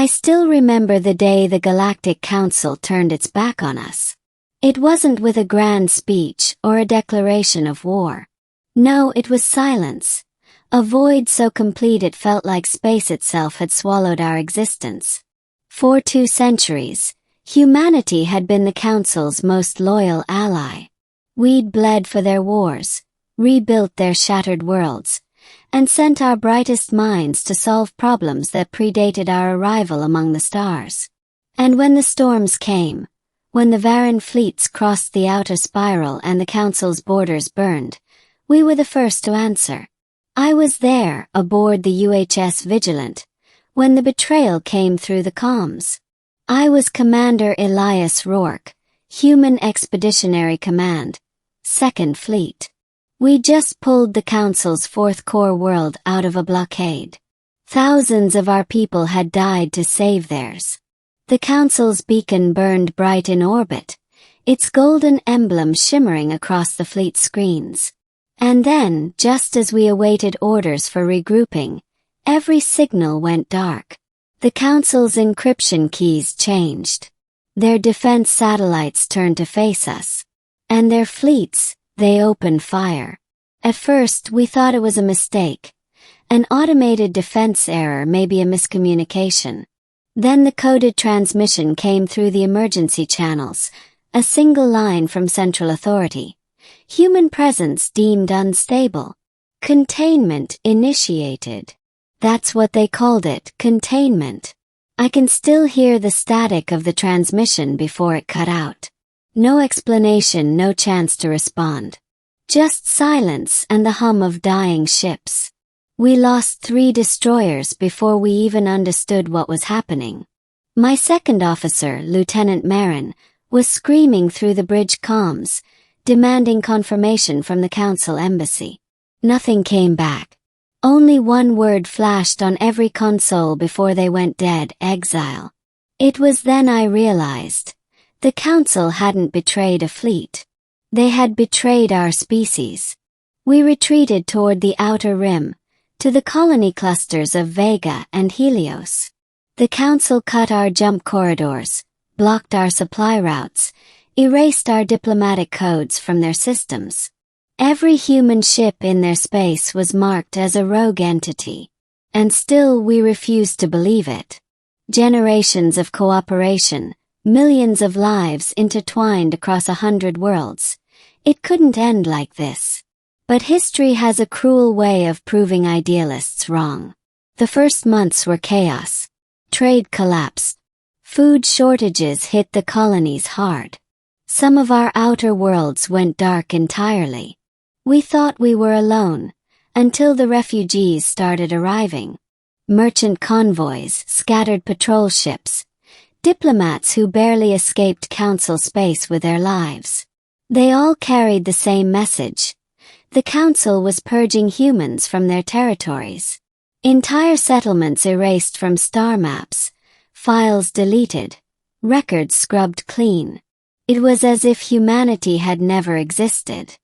I still remember the day the Galactic Council turned its back on us. It wasn't with a grand speech or a declaration of war. No, it was silence. A void so complete it felt like space itself had swallowed our existence. For 2 centuries, humanity had been the Council's most loyal ally. We'd bled for their wars, rebuilt their shattered worlds, and sent our brightest minds to solve problems that predated our arrival among the stars. And when the storms came, when the Varan fleets crossed the outer spiral and the Council's borders burned, we were the first to answer. I was there, aboard the UHS Vigilant, when the betrayal came through the comms. I was Commander Elias Rourke, Human Expeditionary Command, 2nd Fleet. We just pulled the Council's 4th core world out of a blockade. Thousands of our people had died to save theirs. The Council's beacon burned bright in orbit, its golden emblem shimmering across the fleet screens. And then, just as we awaited orders for regrouping, every signal went dark. The Council's encryption keys changed. Their defense satellites turned to face us. And their fleets, they opened fire. At first, we thought it was a mistake. An automated defense error, maybe a miscommunication. Then the coded transmission came through the emergency channels, a single line from Central Authority. Human presence deemed unstable. Containment initiated. That's what they called it, containment. I can still hear the static of the transmission before it cut out. No explanation, no chance to respond. Just silence and the hum of dying ships. We lost 3 destroyers before we even understood what was happening. My second officer, Lieutenant Marin, was screaming through the bridge comms, demanding confirmation from the Council embassy. Nothing came back. Only one word flashed on every console before they went dead: exile. It was then I realized. The Council hadn't betrayed a fleet. They had betrayed our species. We retreated toward the outer rim, to the colony clusters of Vega and Helios. The Council cut our jump corridors, blocked our supply routes, erased our diplomatic codes from their systems. Every human ship in their space was marked as a rogue entity. And still we refused to believe it. Generations of cooperation, millions of lives intertwined across 100 worlds. It couldn't end like this. But history has a cruel way of proving idealists wrong. The first months were chaos. Trade collapsed. Food shortages hit the colonies hard. Some of our outer worlds went dark entirely. We thought we were alone, until the refugees started arriving. Merchant convoys, scattered patrol ships, diplomats who barely escaped Council space with their lives. They all carried the same message. The Council was purging humans from their territories. Entire settlements erased from star maps, files deleted, records scrubbed clean. It was as if humanity had never existed.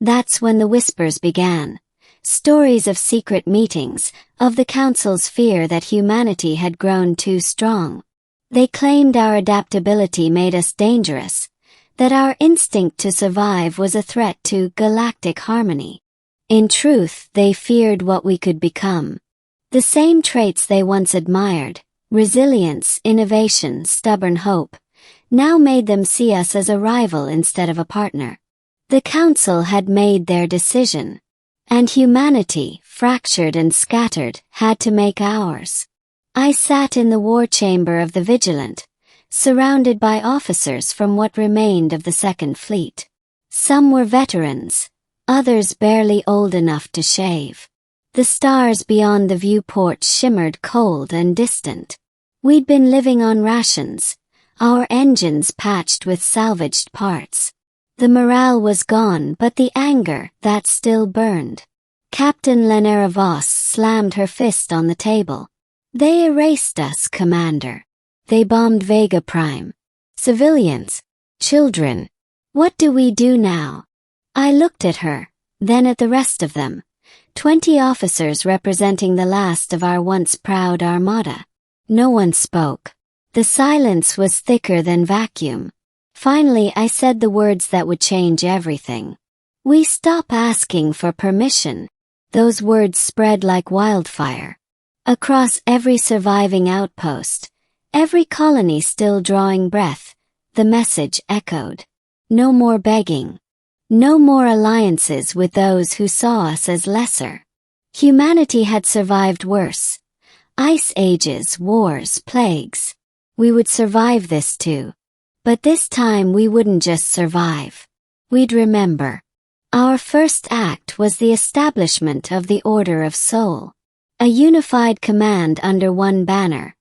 That's when the whispers began. Stories of secret meetings, of the Council's fear that humanity had grown too strong. They claimed our adaptability made us dangerous, that our instinct to survive was a threat to galactic harmony. In truth, they feared what we could become. The same traits they once admired, resilience, innovation, stubborn hope, now made them see us as a rival instead of a partner. The Council had made their decision. And humanity, fractured and scattered, had to make ours. I sat in the war chamber of the Vigilant, surrounded by officers from what remained of the Second Fleet. Some were veterans, others barely old enough to shave. The stars beyond the viewport shimmered cold and distant. We'd been living on rations, our engines patched with salvaged parts. The morale was gone, but the anger, that still burned. Captain Lenera Voss slammed her fist on the table. They erased us, Commander. They bombed Vega Prime. Civilians. Children. What do we do now? I looked at her, then at the rest of them. 20 officers representing the last of our once proud armada. No one spoke. The silence was thicker than vacuum. Finally, I said the words that would change everything. "We stop asking for permission." Those words spread like wildfire. Across every surviving outpost, every colony still drawing breath, the message echoed. No more begging. No more alliances with those who saw us as lesser. Humanity had survived worse. Ice ages, wars, plagues. We would survive this too. But this time we wouldn't just survive. We'd remember. Our first act was the establishment of the Order of Soul. A unified command under one banner.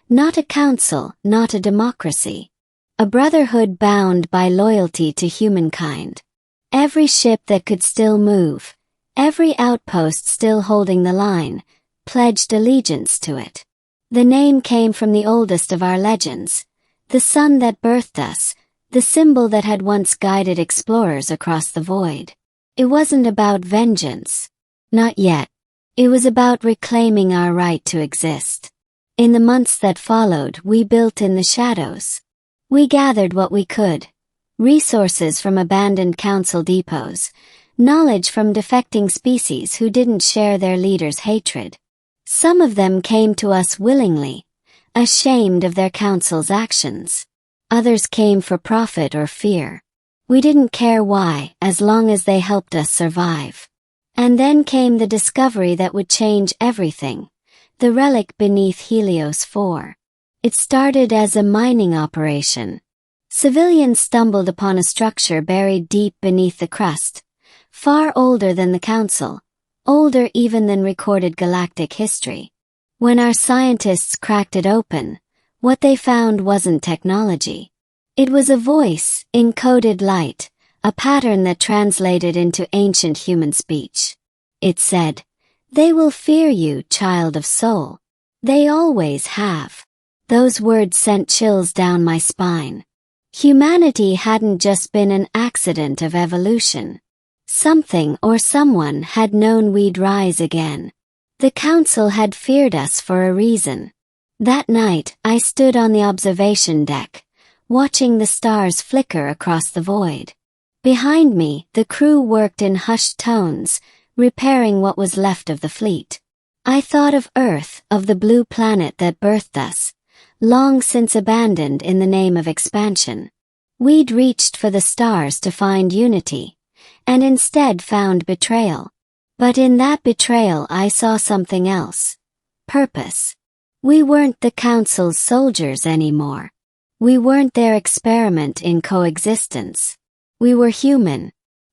Not a council, not a democracy. A brotherhood bound by loyalty to humankind. Every ship that could still move, every outpost still holding the line, pledged allegiance to it. The name came from the oldest of our legends, the sun that birthed us, the symbol that had once guided explorers across the void. It wasn't about vengeance. Not yet. It was about reclaiming our right to exist. In the months that followed, we built in the shadows. We gathered what we could. Resources from abandoned council depots, knowledge from defecting species who didn't share their leaders' hatred. Some of them came to us willingly, ashamed of their council's actions. Others came for profit or fear. We didn't care why, as long as they helped us survive. And then came the discovery that would change everything, the relic beneath Helios IV. It started as a mining operation. Civilians stumbled upon a structure buried deep beneath the crust, far older than the council. Older even than recorded galactic history. When our scientists cracked it open, what they found wasn't technology. It was a voice, encoded light, a pattern that translated into ancient human speech. It said, "They will fear you, child of soul. They always have." Those words sent chills down my spine. Humanity hadn't just been an accident of evolution. Something or someone had known we'd rise again. The council had feared us for a reason. That night, I stood on the observation deck, watching the stars flicker across the void. Behind me, the crew worked in hushed tones, repairing what was left of the fleet. I thought of Earth, of the blue planet that birthed us, long since abandoned in the name of expansion. We'd reached for the stars to find unity, and instead found betrayal. But in that betrayal I saw something else. Purpose. We weren't the council's soldiers anymore. We weren't their experiment in coexistence. We were human.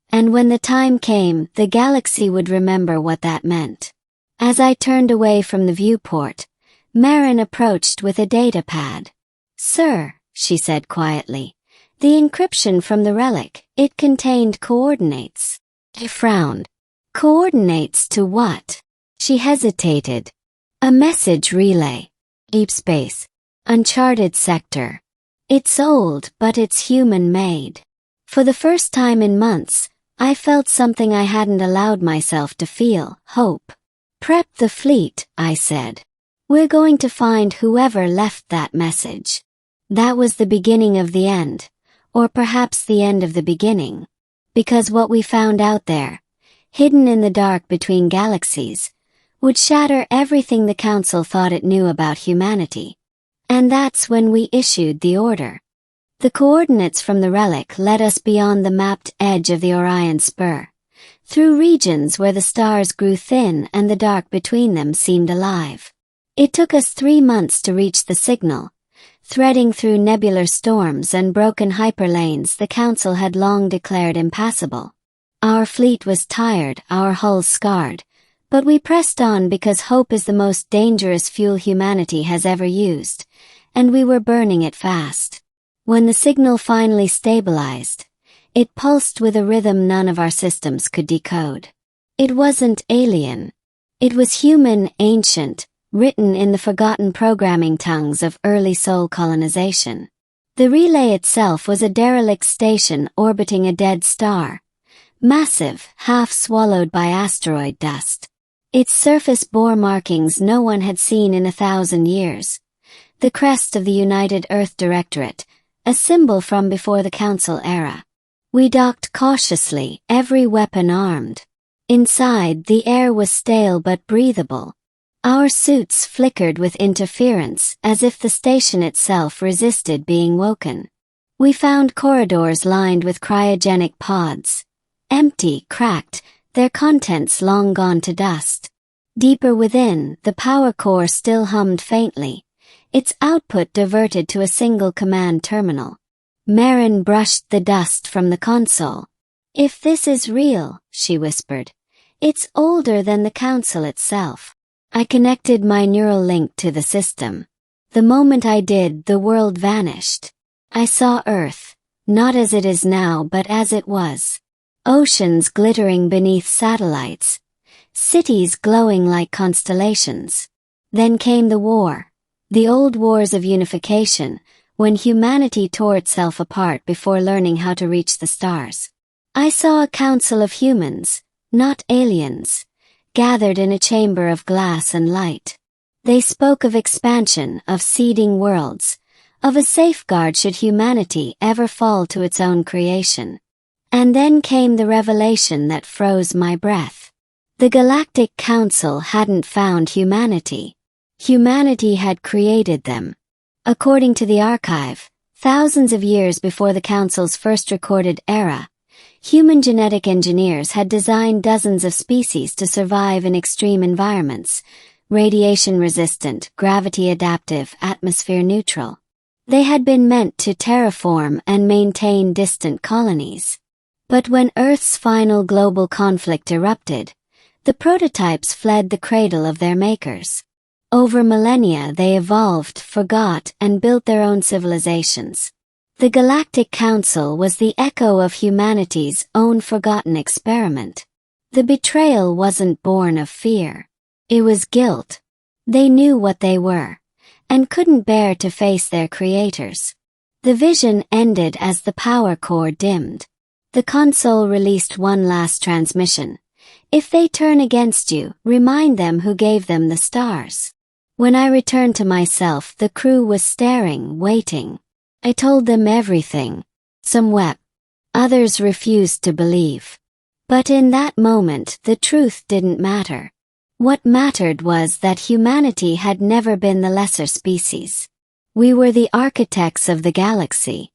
And when the time came, the galaxy would remember what that meant. As I turned away from the viewport, Marin approached with a data pad. "Sir," she said quietly, "the encryption from the relic, it contained coordinates." I frowned. "Coordinates to what?" She hesitated. "A message relay. Deep space. Uncharted sector. It's old, but it's human-made." For the first time in months, I felt something I hadn't allowed myself to feel, hope. "Prep the fleet," I said. "We're going to find whoever left that message." That was the beginning of the end, or perhaps the end of the beginning. Because what we found out there, hidden in the dark between galaxies, would shatter everything the Council thought it knew about humanity. And that's when we issued the order. The coordinates from the relic led us beyond the mapped edge of the Orion Spur, through regions where the stars grew thin and the dark between them seemed alive. It took us 3 months to reach the signal, threading through nebular storms and broken hyperlanes the Council had long declared impassable. Our fleet was tired, our hulls scarred, but we pressed on because hope is the most dangerous fuel humanity has ever used, and we were burning it fast. When the signal finally stabilized, it pulsed with a rhythm none of our systems could decode. It wasn't alien. It was human, ancient, written in the forgotten programming tongues of early soul colonization. The relay itself was a derelict station orbiting a dead star, massive, half swallowed by asteroid dust. Its surface bore markings no one had seen in 1,000 years, the crest of the United Earth Directorate, a symbol from before the Council era. We docked cautiously, every weapon armed. Inside, the air was stale but breathable. Our suits flickered with interference, as if the station itself resisted being woken. We found corridors lined with cryogenic pods. Empty, cracked, their contents long gone to dust. Deeper within, the power core still hummed faintly, its output diverted to a single command terminal. Marin brushed the dust from the console. "If this is real," she whispered, "it's older than the Council itself." I connected my neural link to the system. The moment I did, the world vanished. I saw Earth, not as it is now but as it was. Oceans glittering beneath satellites. Cities glowing like constellations. Then came the war. The old wars of unification, when humanity tore itself apart before learning how to reach the stars. I saw a council of humans, not aliens, gathered in a chamber of glass and light. They spoke of expansion, of seeding worlds, of a safeguard should humanity ever fall to its own creation. And then came the revelation that froze my breath. The Galactic Council hadn't found humanity. Humanity had created them. According to the archive, thousands of years before the Council's first recorded era, human genetic engineers had designed dozens of species to survive in extreme environments, radiation-resistant, gravity-adaptive, atmosphere-neutral. They had been meant to terraform and maintain distant colonies. But when Earth's final global conflict erupted, the prototypes fled the cradle of their makers. Over millennia they evolved, forgot, and built their own civilizations. The Galactic Council was the echo of humanity's own forgotten experiment. The betrayal wasn't born of fear. It was guilt. They knew what they were, and couldn't bear to face their creators. The vision ended as the power core dimmed. The console released one last transmission. "If they turn against you, remind them who gave them the stars." When I returned to myself, the crew was staring, waiting. I told them everything. Some wept. Others refused to believe. But in that moment, the truth didn't matter. What mattered was that humanity had never been the lesser species. We were the architects of the galaxy.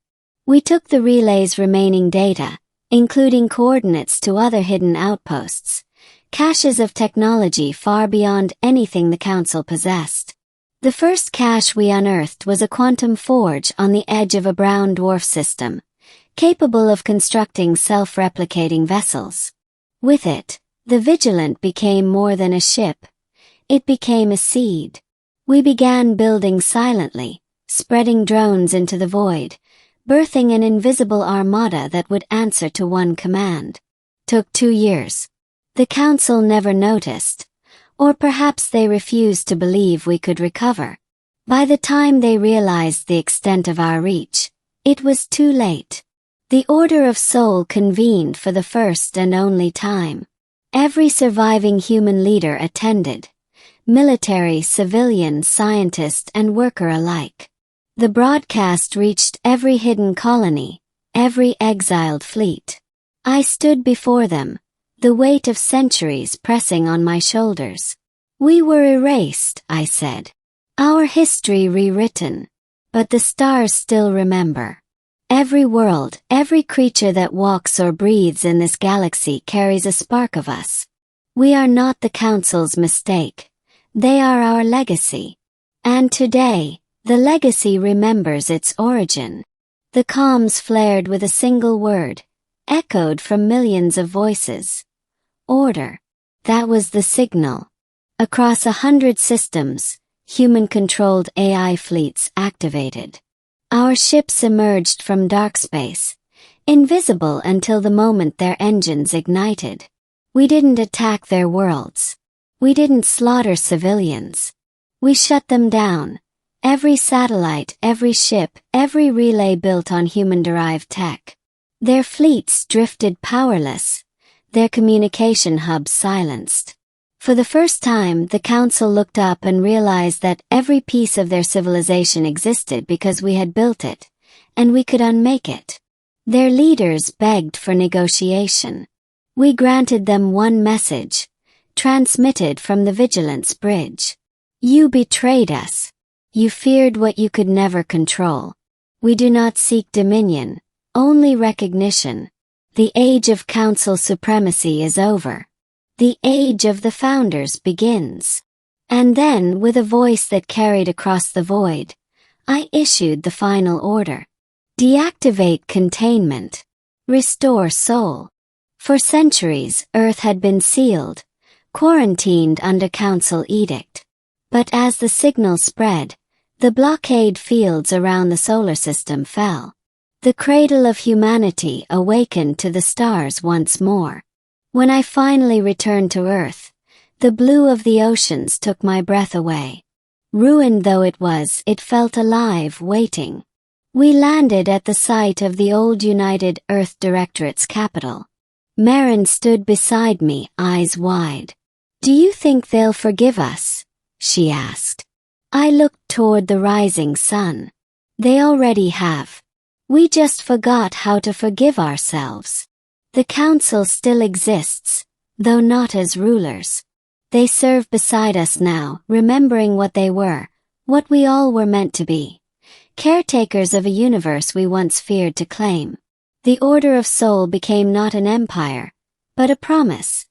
We took the relay's remaining data, including coordinates to other hidden outposts, caches of technology far beyond anything the Council possessed. The first cache we unearthed was a quantum forge on the edge of a brown dwarf system, capable of constructing self-replicating vessels. With it, the Vigilant became more than a ship. It became a seed. We began building silently, spreading drones into the void, birthing an invisible armada that would answer to one command. Took 2 years. The Council never noticed, or perhaps they refused to believe we could recover. By the time they realized the extent of our reach, it was too late. The Order of Soul convened for the first and only time. Every surviving human leader attended, military, civilian, scientist, and worker alike. The broadcast reached every hidden colony, every exiled fleet. I stood before them, the weight of centuries pressing on my shoulders. "We were erased," I said. "Our history rewritten. But the stars still remember. Every world, every creature that walks or breathes in this galaxy carries a spark of us. We are not the Council's mistake. They are our legacy. And today, the legacy remembers its origin." The comms flared with a single word, echoed from millions of voices. Order. That was the signal. Across 100 systems, human-controlled AI fleets activated. Our ships emerged from dark space, invisible until the moment their engines ignited. We didn't attack their worlds. We didn't slaughter civilians. We shut them down. Every satellite, every ship, every relay built on human-derived tech. Their fleets drifted powerless, their communication hubs silenced. For the first time, the council looked up and realized that every piece of their civilization existed because we had built it, and we could unmake it. Their leaders begged for negotiation. We granted them one message, transmitted from the Vigilance Bridge. You betrayed us. You feared what you could never control. We do not seek dominion, only recognition. The age of council supremacy is over. The age of the founders begins. And then, with a voice that carried across the void, I issued the final order. Deactivate containment. Restore soul. For centuries, Earth had been sealed, quarantined under council edict. But as the signal spread, the blockade fields around the solar system fell. The cradle of humanity awakened to the stars once more. When I finally returned to Earth, the blue of the oceans took my breath away. Ruined though it was, it felt alive, waiting. We landed at the site of the old United Earth Directorate's capital. Marin stood beside me, eyes wide. "Do you think they'll forgive us?" she asked. I looked toward the rising sun. "They already have. We just forgot how to forgive ourselves. The council still exists, though not as rulers. They serve beside us now, remembering what they were, what we all were meant to be. Caretakers of a universe we once feared to claim. The Order of Soul became not an empire, but a promise,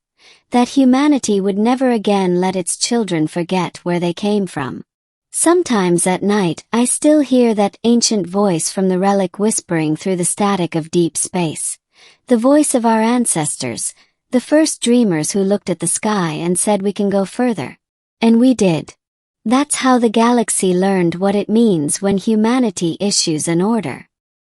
that humanity would never again let its children forget where they came from. Sometimes at night I still hear that ancient voice from the relic whispering through the static of deep space. The voice of our ancestors, the first dreamers who looked at the sky and said we can go further. And we did. That's how the galaxy learned what it means when humanity issues an order.